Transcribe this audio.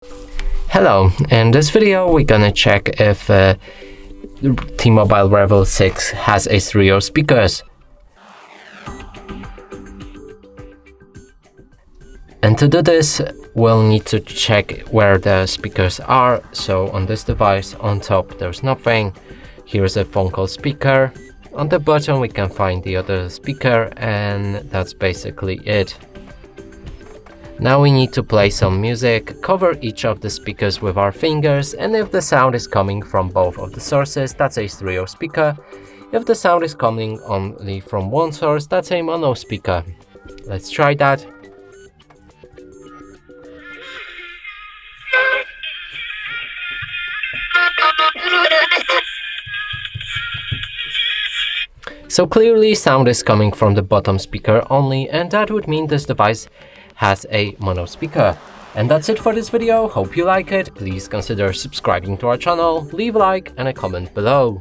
Hello, in this video we're gonna check if T-Mobile Revvl 6 has a stereo speakers. And to do this, we'll need to check where the speakers are. So on this device, on top there's nothing. Here's a phone call speaker. On the bottom we can find the other speaker, and that's basically it. Now we need to play some music, cover each of the speakers with our fingers, and if the sound is coming from both of the sources, that's a stereo speaker. If the sound is coming only from one source, that's a mono speaker. Let's try that. So clearly sound is coming from the bottom speaker only, and that would mean this device has a mono speaker. And that's it for this video. Hope you like it. Please consider subscribing to our channel, leave a like and a comment below.